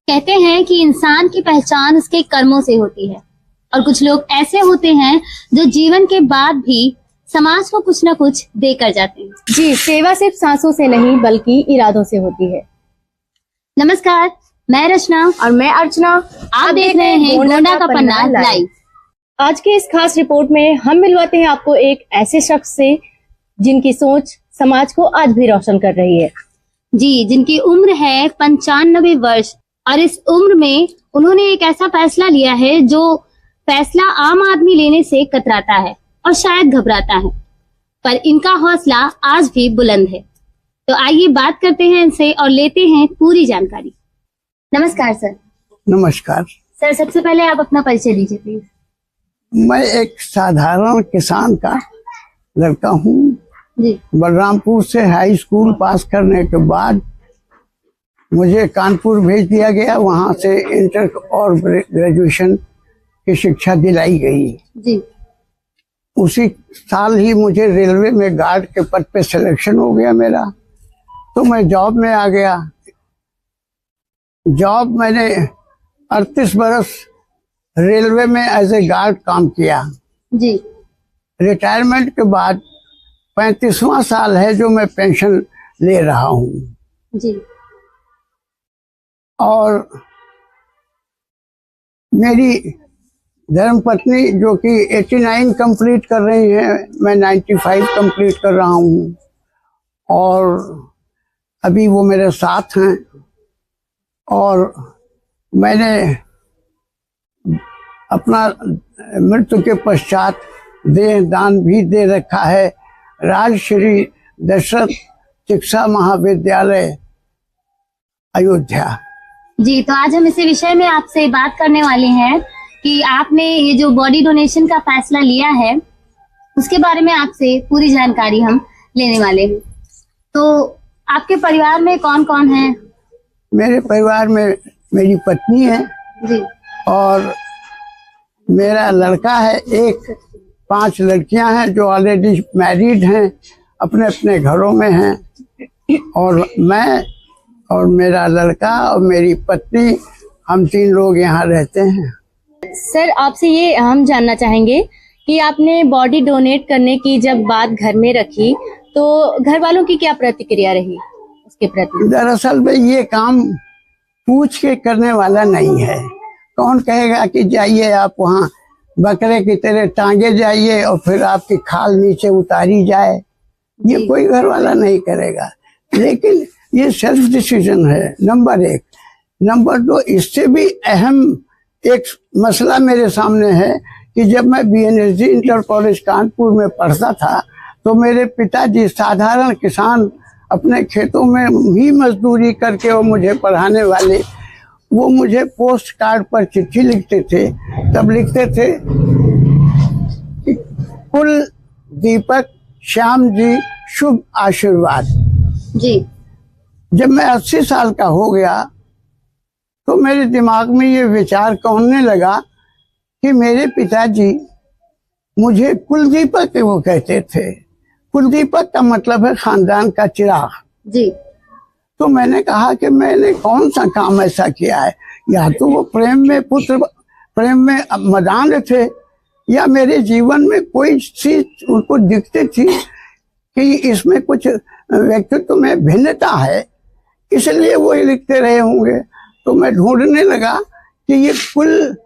कहते हैं कि इंसान की पहचान उसके कर्मों से होती है और कुछ लोग ऐसे होते हैं जो जीवन के बाद भी समाज को कुछ न कुछ देकर जाते हैं। जी, सेवा सिर्फ सांसों से नहीं बल्कि इरादों से होती है। नमस्कार, मैं रचना और मैं अर्चना। आप देख रहे हैं गोंडा का पन्ना लाइव। आज के इस खास रिपोर्ट में हम मिलवाते हैं आपको एक ऐसे शख्स से जिनकी सोच समाज को आज भी रोशन कर रही है। जी, जिनकी उम्र है 95 वर्ष और इस उम्र में उन्होंने एक ऐसा फैसला लिया है जो फैसला आम आदमी लेने से कतराता है और शायद घबराता है, पर इनका हौसला आज भी बुलंद है। तो आइए बात करते हैं इनसे और लेते हैं पूरी जानकारी। नमस्कार सर। नमस्कार सर, सबसे पहले आप अपना परिचय दीजिए प्लीज। मैं एक साधारण किसान का लड़का हूँ। जी, बलरामपुर से हाई स्कूल पास करने के बाद मुझे कानपुर भेज दिया गया। वहाँ से इंटर और ग्रेजुएशन की शिक्षा दिलाई गई। जी, उसी साल ही मुझे रेलवे में गार्ड के पद पे सिलेक्शन हो गया मेरा, तो मैं जॉब में आ गया। जॉब मैंने 38 बरस रेलवे में एज ए गार्ड काम किया। जी, रिटायरमेंट के बाद 35वां साल है जो मैं पेंशन ले रहा हूँ। जी, और मेरी धर्मपत्नी जो कि 89 कंप्लीट कर रही है, मैं 95 कंप्लीट कर रहा हूँ और अभी वो मेरे साथ हैं। और मैंने अपना मृत्यु के पश्चात देह दान भी दे रखा है राजश्री दशरथ शिक्षा महाविद्यालय अयोध्या। जी। तो आज हम इसी विषय में आपसे बात करने वाले हैं कि आपने ये जो बॉडी डोनेशन का फैसला लिया है उसके बारे में आपसे पूरी जानकारी हम लेने वाले हैं। तो आपके परिवार में कौन कौन है? मेरे परिवार में मेरी पत्नी है जी, और मेरा लड़का है एक। 5 लड़कियां हैं जो ऑलरेडी मैरिड हैं, अपने अपने घरों में हैं। और मैं और मेरा लड़का और मेरी पत्नी, हम 3 लोग यहाँ रहते हैं। सर, आपसे ये हम जानना चाहेंगे कि आपने बॉडी डोनेट करने की जब बात घर में रखी तो घर वालों की क्या प्रतिक्रिया रही उसके प्रति? दरअसल में ये काम पूछ के करने वाला नहीं है। कौन कहेगा कि जाइए आप वहाँ बकरे की तरह टांगे जाइए और फिर आपकी खाल नीचे उतारी जाए, ये कोई घर वाला नहीं करेगा। लेकिन ये सेल्फ डिसीजन है, नंबर 1। नंबर 2, इससे भी अहम एक मसला मेरे सामने है कि जब मैं BNSG इंटर कॉलेज कानपुर में पढ़ता था तो मेरे पिताजी साधारण किसान, अपने खेतों में ही मजदूरी करके वो मुझे पढ़ाने वाले, वो मुझे पोस्ट कार्ड पर चिट्ठी लिखते थे। तब लिखते थे कुल दीपक श्याम जी शुभ आशीर्वाद। जी। जब मैं 80 साल का हो गया तो मेरे दिमाग में ये विचार कौनने लगा कि मेरे पिताजी मुझे कुलदीपक वो कहते थे। कुलदीपक का मतलब है खानदान का चिराग। जी। तो मैंने कहा कि मैंने कौन सा काम ऐसा किया है, या तो वो प्रेम में पुत्र प्रेम में मदान थे, या मेरे जीवन में कोई चीज उनको दिखती थी कि इसमें कुछ व्यक्तित्व में भिन्नता है, इसलिए वो लिखते रहे होंगे। तो मैं ढूंढने लगा कि ये कुल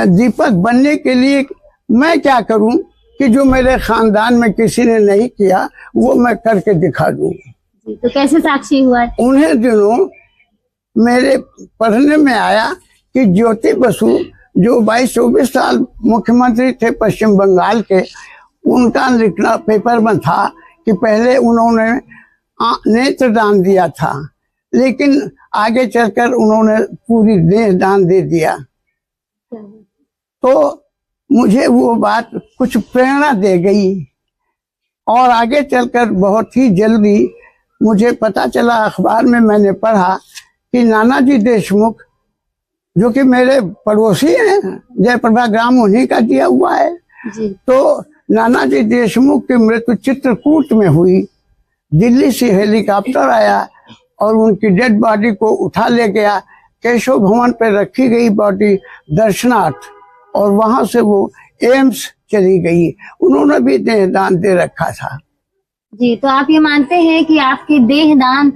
दीपक बनने के लिए मैं क्या करूं कि जो मेरे खानदान में किसी ने नहीं किया वो मैं करके दिखा दूं। तो कैसे साक्षी हुआ? उन्हें दिनों मेरे पढ़ने में आया कि ज्योति बसु जो 22-24 साल मुख्यमंत्री थे पश्चिम बंगाल के, उनका लिखना पेपर में था कि पहले उन्होंने नेत्र दान दिया था, लेकिन आगे चलकर उन्होंने पूरी देह दान दे दिया। तो मुझे वो बात कुछ प्रेरणा दे गई और आगे चलकर बहुत ही जल्दी मुझे पता चला, अखबार में मैंने पढ़ा कि नानाजी देशमुख जो कि मेरे पड़ोसी हैं, जयप्रभा ग्राम उन्हीं का दिया हुआ है। जी। तो नानाजी देशमुख की मृत्यु चित्रकूट में हुई। दिल्ली से हेलीकॉप्टर आया और उनकी डेड बॉडी को उठा ले गया केशव भवन पे रखी गई बॉडी दर्शनार्थ, और वहां से वो एम्स चली गई। उन्होंने भी देह दान दे रखा था। जी, तो आप ये मानते हैं कि आपके देह दान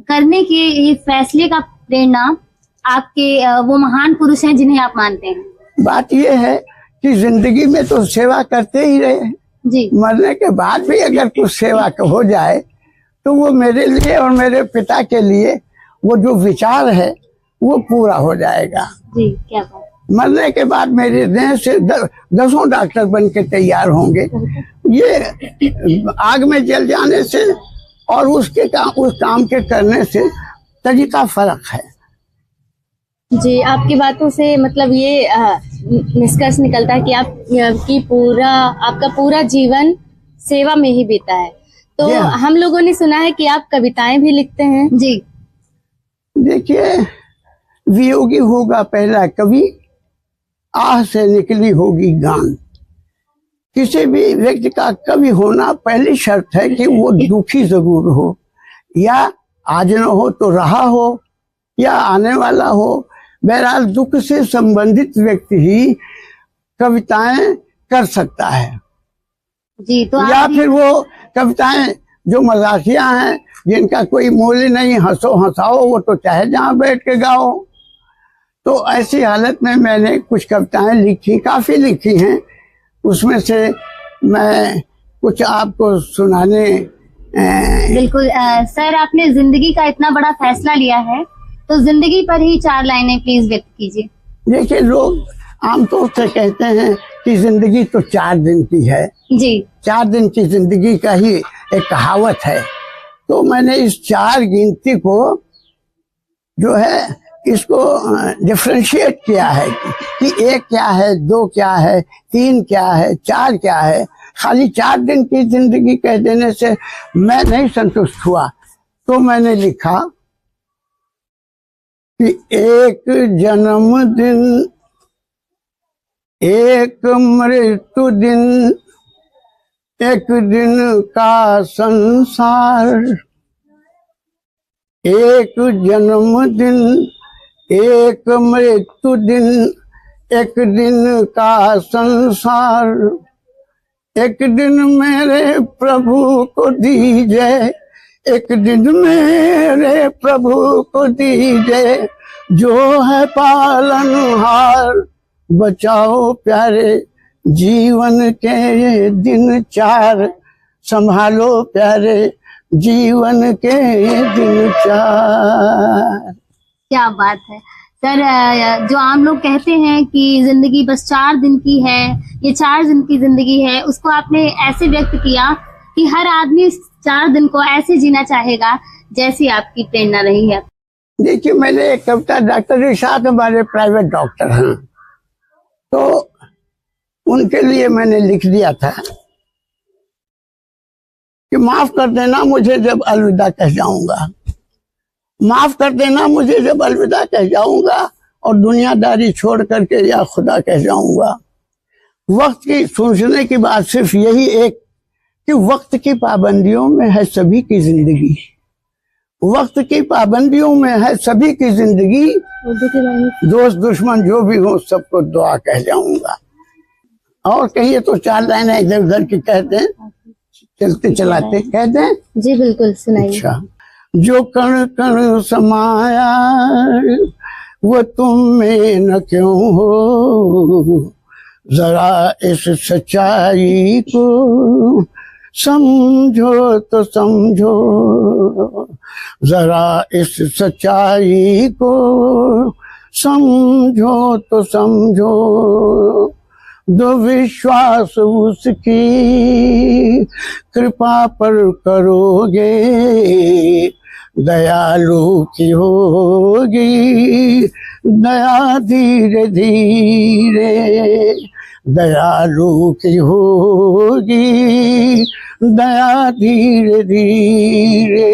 करने के ये फैसले का प्रेरणा आपके वो महान पुरुष हैं जिन्हें आप मानते हैं? बात ये है कि जिंदगी में तो सेवा करते ही रहे, जी, मरने के बाद भी अगर कुछ सेवा हो जाए तो वो मेरे लिए और मेरे पिता के लिए वो जो विचार है वो पूरा हो जाएगा। जी, क्या बात। मरने के बाद मेरे देह से दसों डॉक्टर बन के तैयार होंगे। ये आग में जल जाने से और उस काम के करने से तरीका फर्क है। जी, आपकी बातों से मतलब ये निष्कर्ष निकलता है कि आपका पूरा जीवन सेवा में ही बीता है। तो हम लोगों ने सुना है कि आप कविताएं भी लिखते हैं। जी, देखिए, वियोगी होगा पहला कवि, आह से निकली होगी गान। किसी भी व्यक्ति का कवि होना पहली शर्त है कि वो दुखी जरूर हो, या आज न हो तो रहा हो, या आने वाला हो। बहरहाल दुख से संबंधित व्यक्ति ही कविताएं कर सकता है। जी, तो या फिर वो कविताएं जो मजाकिया हैं, जिनका कोई मूल्य नहीं, हंसो हंसाओ, वो तो चाहे जहां बैठ के गाओ। तो ऐसी हालत में मैंने कुछ कविताएं लिखी, काफी लिखी हैं। उसमें से मैं कुछ आपको सुनाने बिल्कुल। सर, आपने जिंदगी का इतना बड़ा फैसला लिया है, तो जिंदगी पर ही 4 लाइनें प्लीज व्यक्त कीजिए। देखिए, लोग आमतौर से कहते हैं कि जिंदगी तो 4 दिन की है। जी, 4 दिन की जिंदगी का ही एक कहावत है। तो मैंने इस 4 गिनती को जो है इसको डिफरेंशिएट किया है कि 1 क्या है, 2 क्या है, 3 क्या है, 4 क्या है। खाली 4 दिन की जिंदगी कह देने से मैं नहीं संतुष्ट हुआ, तो मैंने लिखा कि 1 जन्मदिन, 1 मृत्यु दिन, 1 दिन का संसार। 1 जन्मदिन, 1 मृत्यु दिन, 1 दिन का संसार। 1 दिन मेरे प्रभु को दीजिए, 1 दिन मेरे प्रभु को दीजिए, जो है पालनहार। बचाओ प्यारे जीवन के ये दिन 4, संभालो प्यारे जीवन के ये दिन 4। क्या बात है सर। जो आम लोग कहते हैं कि जिंदगी बस 4 दिन की है, ये 4 दिन की जिंदगी है, उसको आपने ऐसे व्यक्त किया कि हर आदमी 4 दिन को ऐसे जीना चाहेगा जैसी आपकी प्रेरणा रही है। देखिए, मैंने एक कविता, डॉक्टर इरशाद हमारे प्राइवेट डॉक्टर हैं, तो उनके लिए मैंने लिख दिया था कि माफ कर देना मुझे जब अलविदा कह जाऊंगा, माफ कर देना मुझे जब अलविदा कह जाऊंगा, और दुनियादारी छोड़ करके या खुदा कह जाऊंगा। वक्त की सोचने की बात सिर्फ यही एक कि वक्त की पाबंदियों में है सभी की जिंदगी, वक्त की पाबंदियों में है सभी की जिंदगी। दोस्त दुश्मन जो भी हो सबको दुआ कह जाऊंगा। और कहिए तो 4 लाइनें इधर उधर की कहते हैं, चलते चलाते कहते हैं। जी बिल्कुल, सुनाइए। अच्छा, जो कण कण समाया वो तुम में न क्यों हो, जरा इस सच्चाई को समझो तो समझो, जरा इस सच्चाई को समझो तो समझो। दो विश्वास उसकी कृपा पर करोगे, दयालु की होगी दया धीरे धीरे, दयालु की होगी दया धीरे धीरे।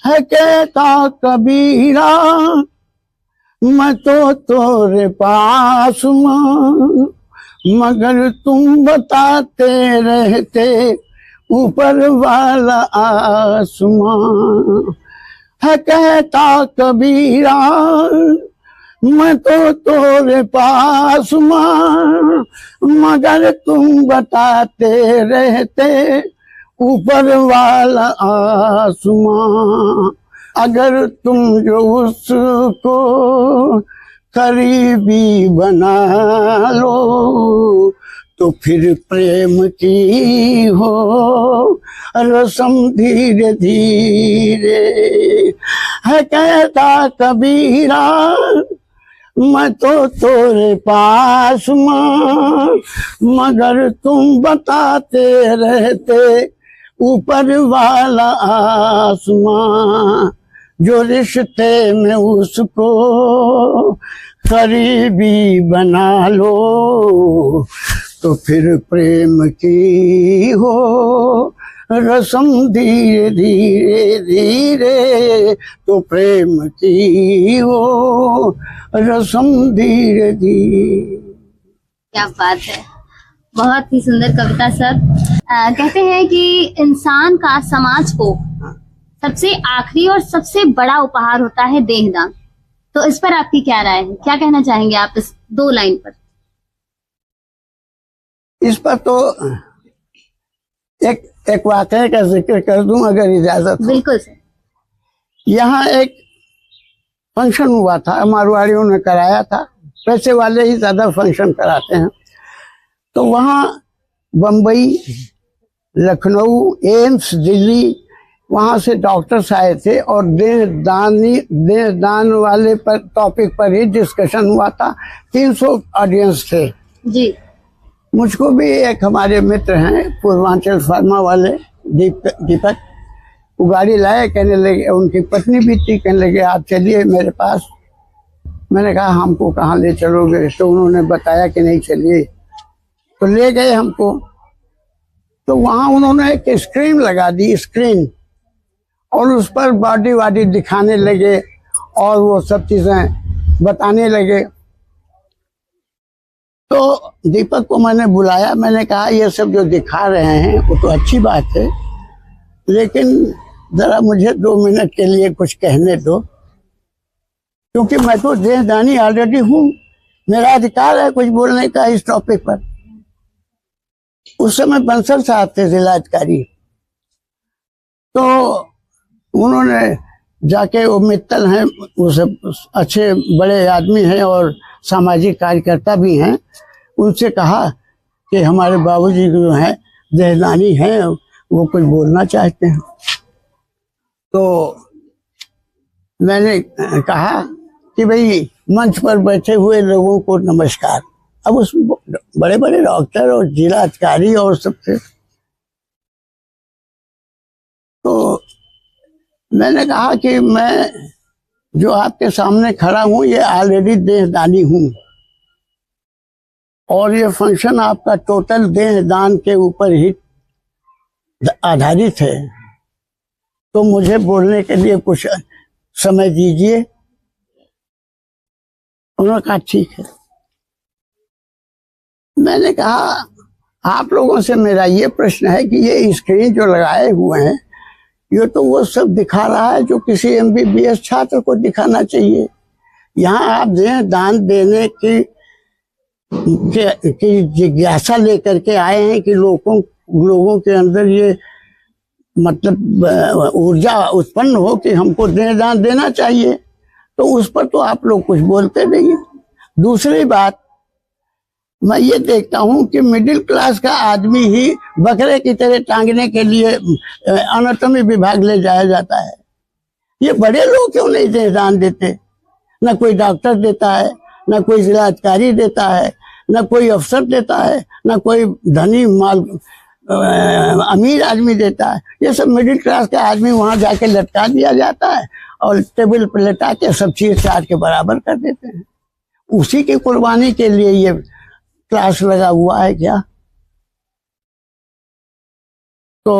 है कहता कबीरा मैं तो तोरे पास मां, मगर तुम बताते रहते ऊपर वाला आसमां। है कहता कबीरा मैं तो तोरे पास मां, मगर तुम बताते रहते ऊपर वाला आसमां। अगर तुम जो उसको करीबी बना लो तो फिर प्रेम की हो रसम धीरे धीरे। है कहता कबीरा मैं तो तोरे पास मां, मगर तुम बताते रहते ऊपर वाला आसमां। जो रिश्ते में उसको करीबी बना लो तो फिर प्रेम की हो रसम धीरे धीरे धीरे, तो प्रेम की हो रसम धीरे धीरे। क्या बात है, बहुत ही सुंदर कविता सर। कहते हैं कि इंसान का समाज को सबसे आखिरी और सबसे बड़ा उपहार होता है देहदान। तो इस पर आपकी क्या राय है, क्या कहना चाहेंगे आप इस 2 लाइन पर? इस पर तो एक वाकये का जिक्र कर दूं अगर इजाजत हो। बिल्कुल सर। यहाँ एक फंक्शन हुआ था, मारवाड़ियों ने कराया था, पैसे वाले ही ज्यादा फंक्शन कराते हैं। तो वहाँ बम्बई, लखनऊ, एम्स, दिल्ली, वहां से डॉक्टर्स आए थे और देहदान वाले पर टॉपिक पर ही डिस्कशन हुआ था। 300 ऑडियंस थे जी। मुझको भी एक हमारे मित्र हैं पूर्वांचल फार्मा वाले दीपक, वो गाड़ी लाए, कहने लगे, उनकी पत्नी भी थी, कहने लगे आप चलिए मेरे पास। मैंने कहा हमको कहाँ ले चलोगे? तो उन्होंने बताया कि नहीं चलिए, तो ले गए हमको। तो वहाँ उन्होंने एक स्क्रीन लगा दी, स्क्रीन, और उस पर बॉडी वाडी दिखाने लगे और वो सब चीजें बताने लगे। तो दीपक को मैंने बुलाया, मैंने कहा ये सब जो दिखा रहे हैं वो तो अच्छी बात है, लेकिन जरा मुझे 2 मिनट के लिए कुछ कहने दो, क्योंकि मैं तो देहदानी ऑलरेडी हूँ, मेरा अधिकार है कुछ बोलने का इस टॉपिक पर। उस समय बंसल साहब थे जिला अधिकारी, तो उन्होंने जाके, वो मित्तल हैं, वो सब अच्छे बड़े आदमी हैं और सामाजिक कार्यकर्ता भी हैं, उनसे कहा कि हमारे बाबूजी जो हैं देहदानी हैं, वो कुछ बोलना चाहते हैं। तो मैंने कहा कि भाई मंच पर बैठे हुए लोगों को नमस्कार। अब उस बड़े बड़े डॉक्टर और जिला अधिकारी और सब थे, तो मैंने कहा कि मैं जो आपके सामने खड़ा हूं ये ऑलरेडी देहदानी हूं, और ये फंक्शन आपका टोटल देहदान के ऊपर ही आधारित है, तो मुझे बोलने के लिए कुछ समय दीजिए। उन्होंने कहा ठीक है। मैंने कहा आप लोगों से मेरा ये प्रश्न है कि ये स्क्रीन जो लगाए हुए हैं, ये तो वो सब दिखा रहा है जो किसी MBBS छात्र को दिखाना चाहिए। यहाँ आप दान देने की जिज्ञासा लेकर के आए हैं कि लोगों के अंदर ये मतलब ऊर्जा उत्पन्न हो कि हमको दान देना चाहिए, तो उस पर तो आप लोग कुछ बोलते नहीं। दूसरी बात, मैं ये देखता हूँ कि मिडिल क्लास का आदमी ही बकरे की तरह टांगने के लिए एनाटॉमी विभाग ले जाया जाता है। ये बड़े लोग क्यों नहीं दान देते? न कोई डॉक्टर देता है, न कोई जिला अधिकारी देता है, न कोई अफसर देता है, न कोई धनी माल अमीर आदमी देता है। ये सब मिडिल क्लास का आदमी वहां जाके लटका दिया जाता है और टेबल पर लटा के सब चीज चाट के बराबर कर देते हैं। उसी की कुर्बानी के लिए ये क्लास लगा हुआ है क्या? तो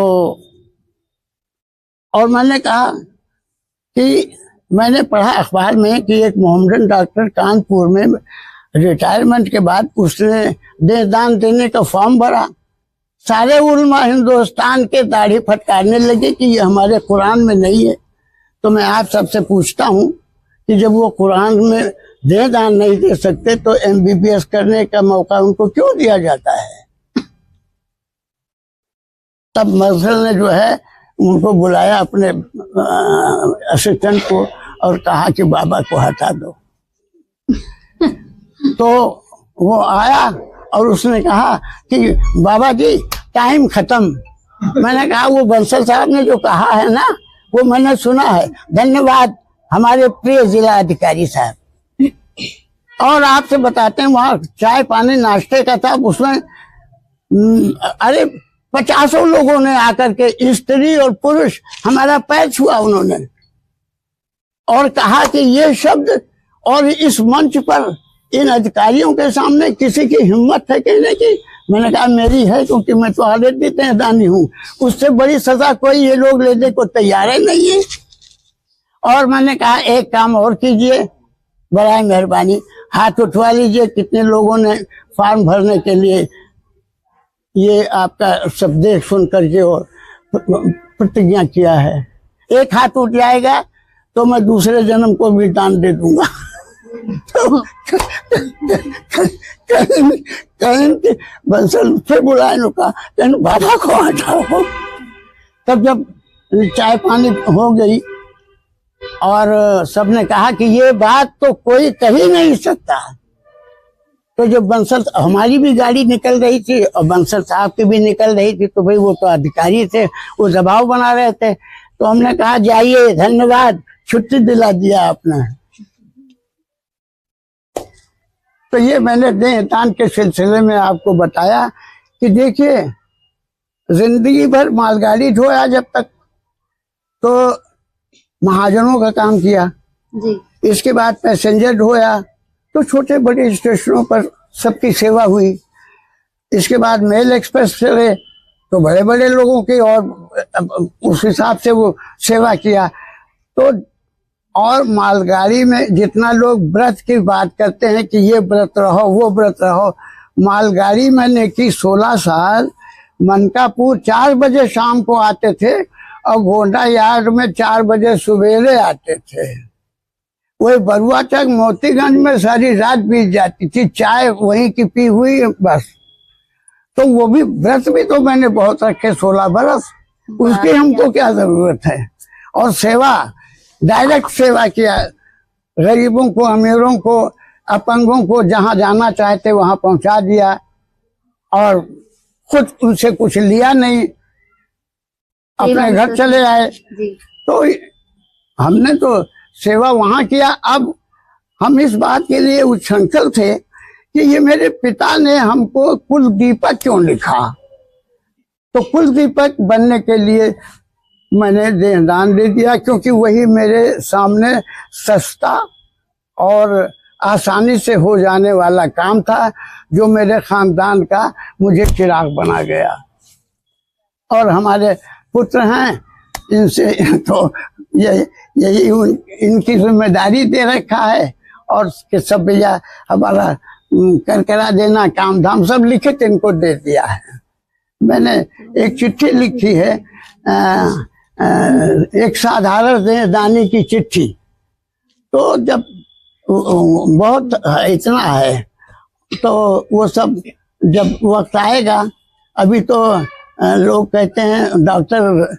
और मैंने कहा कि मैंने पढ़ा अखबार में कि एक मोहम्मदन डॉक्टर कानपुर में रिटायरमेंट के बाद उसने देहदान देने का फॉर्म भरा। सारे उलमा हिंदुस्तान के दाढ़ी फटकारने लगे कि ये हमारे कुरान में नहीं है। तो मैं आप सबसे पूछता हूँ कि जब वो कुरान में देह दान नहीं दे सकते तो MBBS करने का मौका उनको क्यों दिया जाता है? तब मर्शल ने जो है उनको बुलाया अपने असिस्टेंट को और कहा कि बाबा को हटा दो। तो वो आया और उसने कहा कि बाबा जी टाइम खत्म। मैंने कहा वो बंसल साहब ने जो कहा है ना वो मैंने सुना है, धन्यवाद हमारे प्रिय जिला अधिकारी साहब। और आपसे बताते हैं वहाँ चाय पानी नाश्ते का था, उसमें अरे 50 लोगों ने आकर के स्त्री और पुरुष हमारा पैर छुआ उन्होंने और कहा कि ये शब्द, और इस मंच पर इन अधिकारियों के सामने किसी की हिम्मत है कहने की? मैंने कहा मेरी है, क्योंकि मैं तो ऑलरेडी तहदानी हूँ, उससे बड़ी सजा कोई ये लोग लेने को तैयार ही नहीं है। और मैंने कहा एक काम और कीजिए, बड़ा मेहरबानी हाथ उठवा लीजिए कितने लोगों ने फॉर्म भरने के लिए ये आपका संदेश सुन करके और प्रतिज्ञा किया है। एक हाथ उठ जाएगा तो मैं दूसरे जन्म को भी दान दे दूंगा। तो कहीं बंसल फिर बुलाए लो, कहा बाबा को हटाओ। तब जब चाय पानी हो गई और सबने कहा कि ये बात तो कोई कह ही नहीं सकता, तो जब बंसल हमारी भी गाड़ी निकल रही थी और बंसल साहब की भी निकल रही थी, तो भाई वो तो अधिकारी थे, वो दबाव बना रहे थे, तो हमने कहा जाइए धन्यवाद छुट्टी दिला दिया आपने। तो ये मैंने देह दान के सिलसिले में आपको बताया कि देखिए जिंदगी भर मालगाड़ी ढोया जब तक, तो महाजनों का काम किया जी। इसके बाद पैसेंजर ढोया, तो छोटे बड़े स्टेशनों पर सबकी सेवा हुई। इसके बाद मेल एक्सप्रेस चले तो बड़े बड़े लोगों की, और उस हिसाब से वो सेवा किया। तो और मालगाड़ी में जितना लोग व्रत की बात करते हैं कि ये व्रत रहो वो व्रत रहो, मालगाड़ी मैंने की 16 साल। मनकापुर 4 बजे शाम को आते थे और गोंडा यार्ड में 4 बजे सवेरे आते थे। वही बरुआ तक मोतीगंज में सारी रात बीत जाती थी, चाय वहीं की पी हुई बस। तो वो भी व्रत भी तो मैंने बहुत रखे 16 बरस, उसकी हमको क्या जरूरत है। और सेवा, डायरेक्ट सेवा किया, गरीबों को, अमीरों को, अपंगों को जहां जाना चाहते वहां पहुंचा दिया, और खुद उनसे कुछ लिया नहीं, अपने घर चले आए। तो हमने तो सेवा वहां किया। अब हम इस बात के लिए उच्छृंखल थे कि ये मेरे पिता ने हमको कुल दीपक क्यों लिखा। तो कुल दीपक बनने के लिए मैंने देहदान दे दिया, क्योंकि वही मेरे सामने सस्ता और आसानी से हो जाने वाला काम था, जो मेरे खानदान का मुझे चिराग बना गया। और हमारे पुत्र हैं, इनसे तो यही इनकी जिम्मेदारी दे रखा है, और कि सब भैया हमारा करा देना, काम धाम सब लिखित इनको दे दिया है। मैंने एक चिट्ठी लिखी है, एक साधारण देहदानी की चिट्ठी। तो जब बहुत इतना है तो वो सब जब वक्त आएगा, अभी तो लोग कहते हैं, डॉक्टर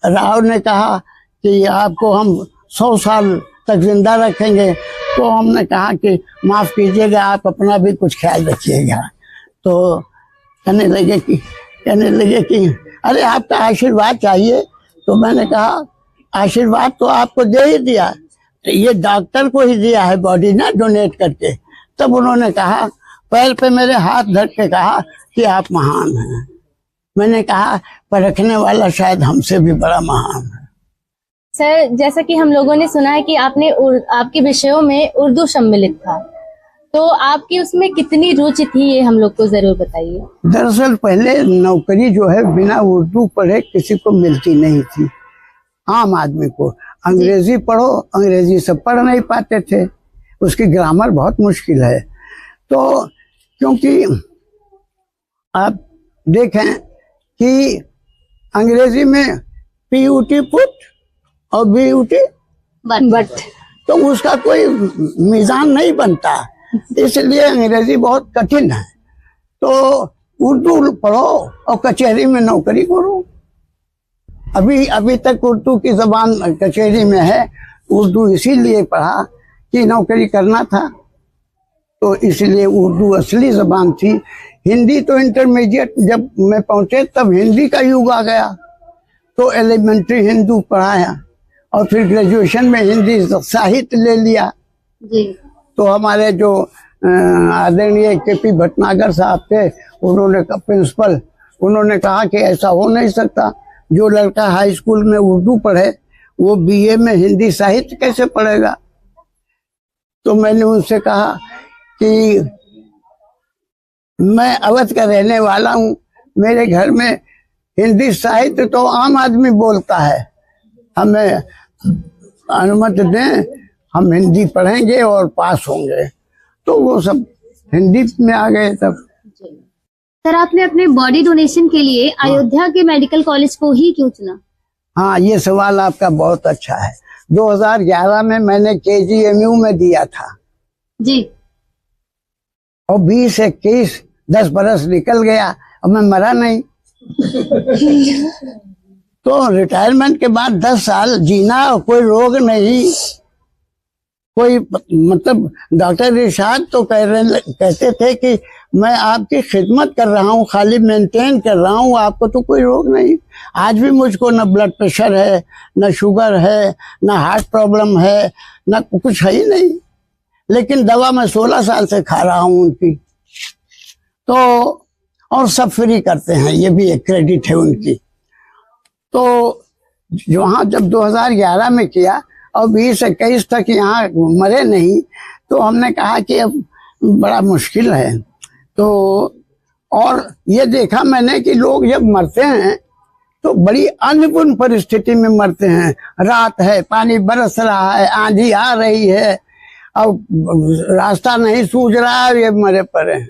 राव ने कहा कि आपको हम 100 साल तक जिंदा रखेंगे। तो हमने कहा कि माफ कीजिएगा, आप अपना भी कुछ ख्याल रखिएगा। तो कहने लगे कि अरे आपका आशीर्वाद चाहिए। तो मैंने कहा आशीर्वाद तो आपको दे ही दिया, तो ये डॉक्टर को ही दिया है बॉडी ना डोनेट करके। तब उन्होंने कहा, पैर पे मेरे हाथ धर के कहा कि आप महान हैं। मैंने कहा परखने वाला शायद हमसे भी बड़ा महान है। सर, जैसा कि हम लोगों ने सुना है कि आपके विषयों में उर्दू सम्मिलित था, तो आपकी उसमें कितनी रुचि थी, ये हम लोग को जरूर बताइए। दरअसल पहले नौकरी जो है बिना उर्दू पढ़े किसी को मिलती नहीं थी। आम आदमी को अंग्रेजी पढ़ो, अंग्रेजी सब पढ़ नहीं पाते थे, उसकी ग्रामर बहुत मुश्किल है। तो क्योंकि आप देखें कि अंग्रेजी में PUT पुट और BUT बट तो उसका कोई मीज़ान नहीं बनता, इसलिए अंग्रेजी बहुत कठिन है। तो उर्दू पढ़ो और कचहरी में नौकरी करो। अभी तक उर्दू की जबान कचहरी में है। उर्दू इसीलिए पढ़ा कि नौकरी करना था, तो इसलिए उर्दू असली जबान थी। हिंदी तो इंटरमीडिएट जब मैं पहुंचे तब हिंदी का युग आ गया, तो एलिमेंट्री हिंदू पढ़ाया और फिर ग्रेजुएशन में हिंदी साहित्य ले लिया। जी। तो हमारे जो आदरणीय KP भटनागर साहब थे, उन्होंने प्रिंसिपल, उन्होंने कहा कि ऐसा हो नहीं सकता, जो लड़का हाई स्कूल में उर्दू पढ़े वो BA में हिंदी साहित्य कैसे पढ़ेगा। तो मैंने उनसे कहा कि मैं अवध का रहने वाला हूँ, मेरे घर में हिंदी साहित्य तो आम आदमी बोलता है, हमें अनुमति दें, हम हिंदी पढ़ेंगे और पास होंगे। तो वो सब हिंदी में आ गए तब। सर, आपने अपने बॉडी डोनेशन के लिए अयोध्या के मेडिकल कॉलेज को ही क्यों चुना? हाँ, ये सवाल आपका बहुत अच्छा है। 2011 में मैंने KGMU में दिया था जी, और 20-21 10 बरस निकल गया और मैं मरा नहीं। तो रिटायरमेंट के बाद 10 साल जीना और कोई रोग नहीं, कोई मतलब डॉक्टर इरशाद तो कहते थे कि मैं आपकी खिदमत कर रहा हूँ, खाली मेंटेन कर रहा हूँ, आपको तो कोई रोग नहीं। आज भी मुझको न ब्लड प्रेशर है, न शुगर है, न हार्ट प्रॉब्लम है, न कुछ है ही नहीं, लेकिन दवा मैं 16 साल से खा रहा हूँ उनकी। तो और सब फ्री करते हैं, ये भी एक क्रेडिट है उनकी। तो वहाँ जब 2011 में किया और 20-21 तक यहाँ मरे नहीं, तो हमने कहा कि अब बड़ा मुश्किल है। तो और ये देखा मैंने कि लोग जब मरते हैं तो बड़ी अन्नपूर्ण परिस्थिति में मरते हैं। रात है, पानी बरस रहा है, आंधी आ रही है, अब रास्ता नहीं सूझ रहा है, ये मरे पड़े हैं।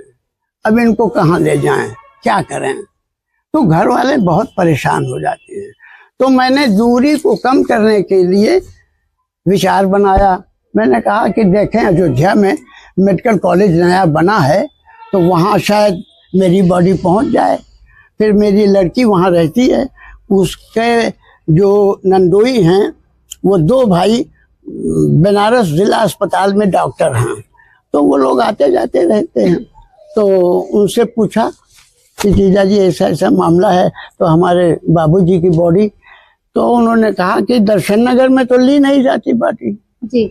अब इनको कहाँ ले जाएं, क्या करें? तो घर वाले बहुत परेशान हो जाते हैं। तो मैंने दूरी को कम करने के लिए विचार बनाया। मैंने कहा कि देखें, अयोध्या में मेडिकल कॉलेज नया बना है, तो वहाँ शायद मेरी बॉडी पहुँच जाए। फिर मेरी लड़की वहाँ रहती है, उसके जो नंदोई हैं वो 2 भाई बनारस जिला अस्पताल में डॉक्टर हैं, तो वो लोग आते जाते रहते हैं। तो उनसे पूछा कि जीजा जी ऐसा ऐसा मामला है, तो हमारे बाबूजी की बॉडी, तो उन्होंने कहा कि दर्शन नगर में तो ली नहीं जाती बॉडी जी,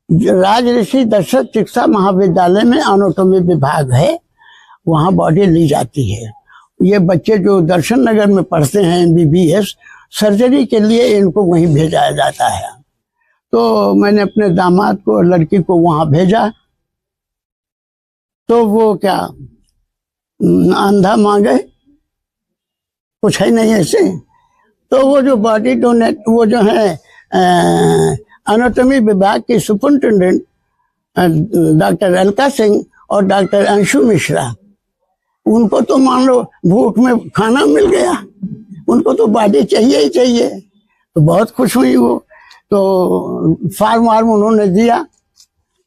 राजऋषि दर्शक चिकित्सा महाविद्यालय में एनाटॉमी विभाग है, वहाँ बॉडी ली जाती है। ये बच्चे जो दर्शन नगर में पढ़ते हैं MBBS, सर्जरी के लिए इनको वहीं भेजा जाता है। तो मैंने अपने दामाद को और लड़की को वहाँ भेजा, तो वो क्या अंधा मांगे, कुछ है नहीं ऐसे। तो वो जो बॉडी डोनेट, वो जो है एनाटॉमी विभाग की सुपरिटेंडेंट डॉक्टर अलका सिंह और डॉक्टर अंशु मिश्रा, उनको तो मान लो भूख में खाना मिल गया, उनको तो बॉडी चाहिए ही चाहिए। तो बहुत खुश हुई वो। तो फॉर्म वार्म उन्होंने दिया,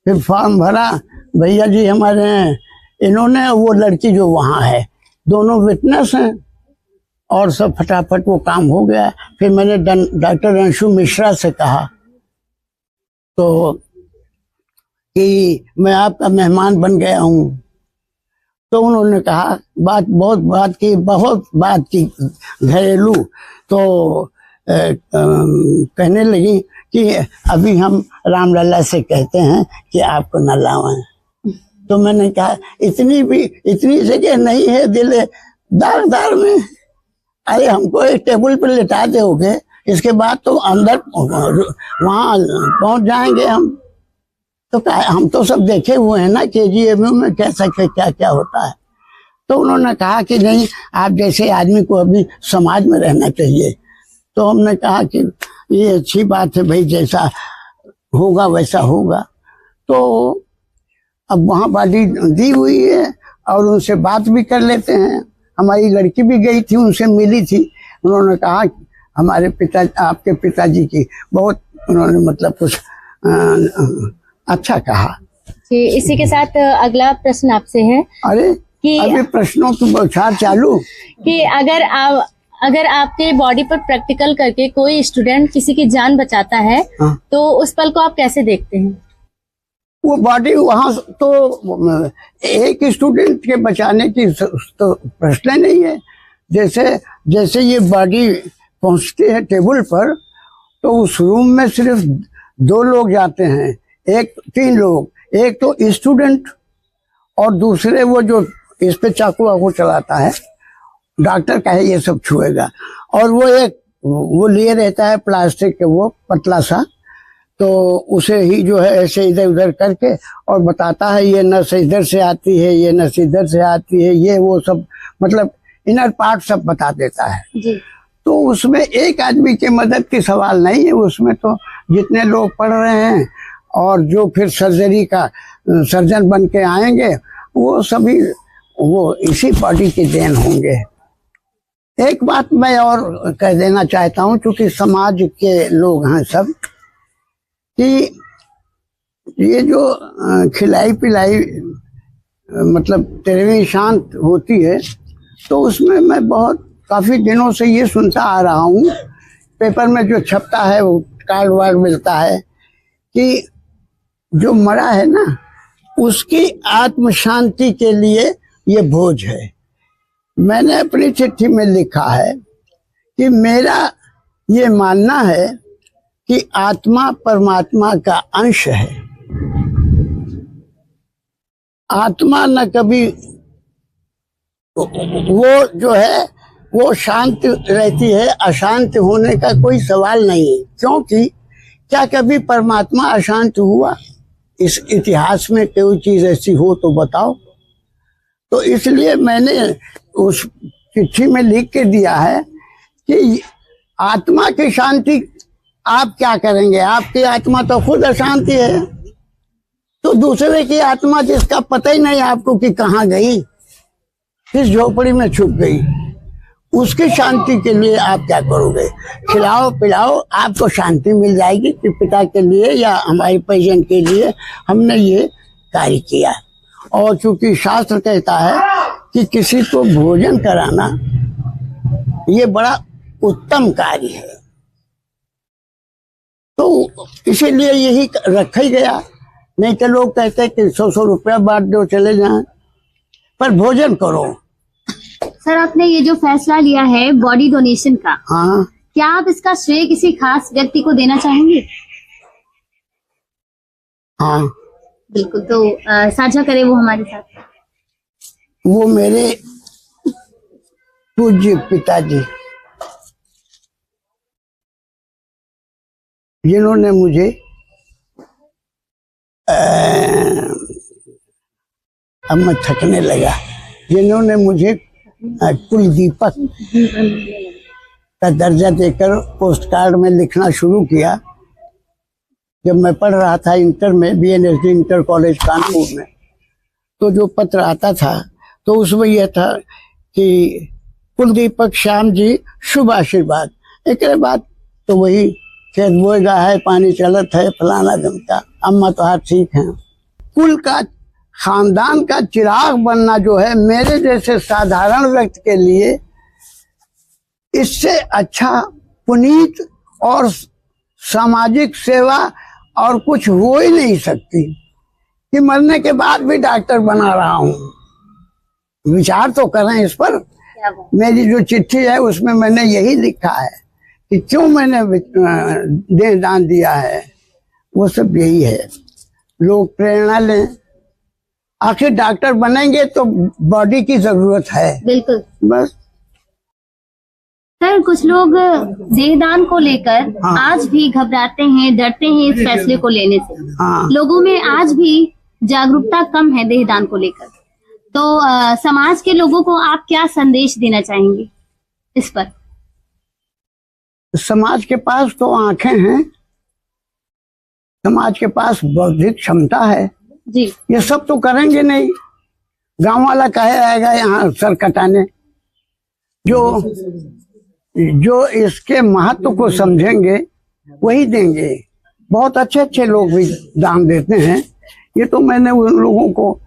फिर फॉर्म भरा, भैया जी हमारे हैं, इन्होंने, वो लड़की जो वहाँ है, दोनों विटनेस हैं, और सब फटाफट वो काम हो गया। फिर मैंने डॉक्टर अंशु मिश्रा से कहा तो कि मैं आपका मेहमान बन गया हूँ। तो उन्होंने कहा, बहुत बात की घरेलू। तो कहने लगी कि अभी हम रामलला से कहते हैं कि आपको न लावें। तो मैंने कहा, इतनी जगह नहीं है दिल दार में, अरे हमको एक टेबल पर लिटा दोगे, इसके बाद तो अंदर वहाँ पहुँच जाएंगे हम। तो हम तो सब देखे हुए हैं ना KGMU में कैसा क्या क्या होता है। तो उन्होंने कहा कि नहीं, आप जैसे आदमी को अभी समाज में रहना चाहिए। तो हमने कहा कि ये अच्छी बात है भाई, जैसा होगा वैसा होगा। तो अब वहाँ बॉडी दी हुई है और उनसे बात भी कर लेते हैं। हमारी लड़की भी गई थी, उनसे मिली थी। उन्होंने कहा हमारे आपके पिताजी की बहुत उन्होंने मतलब कुछ अच्छा कहा। जी, इसी के साथ अगला प्रश्न आपसे है अरे कि अभी प्रश्नों की बौछार चालू। कि अगर आपके बॉडी पर प्रैक्टिकल करके कोई स्टूडेंट किसी की जान बचाता है, हाँ। तो उस पल को आप कैसे देखते हैं? वो बॉडी वहां तो एक स्टूडेंट के बचाने की तो प्रश्न नहीं है। जैसे ये बॉडी पहुंचती है टेबल पर, तो उस रूम में सिर्फ 2 लोग जाते हैं, 3 लोग, एक तो स्टूडेंट और दूसरे वो जो इस पे चाकू वाकू चलाता है, डॉक्टर कहे ये सब छुएगा, और वो लिए रहता है प्लास्टिक के वो पतला सा, तो उसे ही जो है ऐसे इधर उधर करके और बताता है ये नस इधर से आती है, ये नस इधर से आती है, ये वो सब मतलब इनर पार्ट सब बता देता है जी। तो उसमें एक आदमी की मदद की सवाल नहीं है, उसमें तो जितने लोग पढ़ रहे हैं और जो फिर सर्जरी का सर्जन बन के आएंगे वो सभी वो इसी बॉडी के देन होंगे। एक बात मैं और कह देना चाहता हूँ, क्योंकि समाज के लोग हैं सब, कि ये जो खिलाई पिलाई मतलब तेरहवीं शांत होती है, तो उसमें मैं काफी दिनों से ये सुनता आ रहा हूँ, पेपर में जो छपता है वो कार्ड वार्ड मिलता है कि जो मरा है ना उसकी आत्म शांति के लिए ये भोज है। मैंने अपनी चिट्ठी में लिखा है कि मेरा ये मानना है कि आत्मा परमात्मा का अंश है। आत्मा न कभी वो जो है वो शांत रहती है, अशांत होने का कोई सवाल नहीं है, क्योंकि क्या कभी परमात्मा अशांत हुआ? इस इतिहास में कोई चीज ऐसी हो तो बताओ। तो इसलिए मैंने उस चिट्ठी में लिख के दिया है कि आत्मा की शांति आप क्या करेंगे? आपकी आत्मा तो खुद अशांति है, तो दूसरे की आत्मा जिसका पता ही नहीं आपको कि कहाँ गई, किस झोपड़ी में छुप गई, उसकी शांति के लिए आप क्या करोगे? खिलाओ पिलाओ, आपको शांति मिल जाएगी कि पिता के लिए या हमारे परिजन के लिए हमने ये कार्य किया। और चूंकि शास्त्र कहता है कि किसी को भोजन कराना ये बड़ा उत्तम कार्य है, तो इसीलिए यही रखा ही गया। नहीं तो लोग कहते हैं कि 100 रुपया बांट दो चले जाएं, पर भोजन करो। सर, आपने ये जो फैसला लिया है बॉडी डोनेशन का, हाँ, क्या आप इसका श्रेय किसी खास व्यक्ति को देना चाहेंगे? हाँ, बिल्कुल, तो साझा करें वो हमारे साथ। वो मेरे पूज्य पिताजी, जिन्होंने मुझे अब मैं थकने लगा, जिन्होंने मुझे कुलदीपक का दर्जा देकर पोस्ट कार्ड में लिखना शुरू किया। जब मैं पढ़ रहा था इंटर में, BNSD इंटर कॉलेज कानपुर में, तो जो पत्र आता था तो उसमें यह था कि कुलदीपक श्याम जी शुभ आशीर्वाद। एक बाद तो वही खेत बोएगा है, पानी चलत है, फलाना जमता, अम्मा तो हाथ ठीक है। कुल का खानदान का चिराग बनना जो है मेरे जैसे साधारण व्यक्ति के लिए, इससे अच्छा पुनीत और सामाजिक सेवा और कुछ हो ही नहीं सकती कि मरने के बाद भी डॉक्टर बना रहा हूँ। विचार तो करें इस पर। मेरी जो चिट्ठी है उसमें मैंने यही लिखा है कि क्यों मैंने देह दान दिया है, वो सब यही है। लोग प्रेरणा लें, आखिर डॉक्टर बनेंगे तो बॉडी की जरूरत है। बिल्कुल। बस सर, कुछ लोग देहदान को लेकर हाँ। आज भी घबराते हैं, डरते हैं इस फैसले को लेने से। हाँ, लोगों में आज भी जागरूकता कम है देहदान को लेकर, तो समाज के लोगों को आप क्या संदेश देना चाहेंगे इस पर? समाज के पास तो आंखें हैं, समाज के पास बौद्धिक क्षमता है, जी। ये सब तो करेंगे नहीं। गांव वाला कहे आएगा यहाँ सर कटाने। जो इसके महत्व को समझेंगे वही देंगे। बहुत अच्छे अच्छे लोग भी दान देते हैं। ये तो मैंने उन लोगों को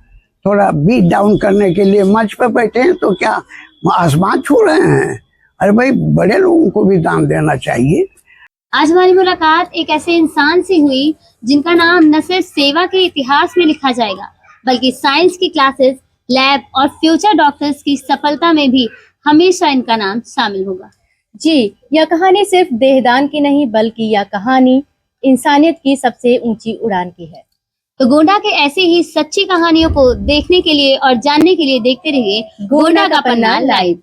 थोड़ा बीट डाउन करने के लिए, मंच पर बैठे हैं तो क्या आसमान छू रहे हैं? अरे भाई, बड़े लोगों को भी दान देना चाहिए। आज हमारी मुलाकात एक ऐसे इंसान से हुई जिनका नाम न सिर्फ सेवा के इतिहास में लिखा जाएगा, बल्कि साइंस की क्लासेस, लैब और फ्यूचर डॉक्टर्स की सफलता में भी हमेशा इनका नाम शामिल होगा। जी, यह कहानी सिर्फ देहदान की नहीं, बल्कि यह कहानी इंसानियत की सबसे ऊंची उड़ान की है। तो गोंडा के ऐसे ही सच्ची कहानियों को देखने के लिए और जानने के लिए देखते रहिए गोंडा का पन्ना लाइव।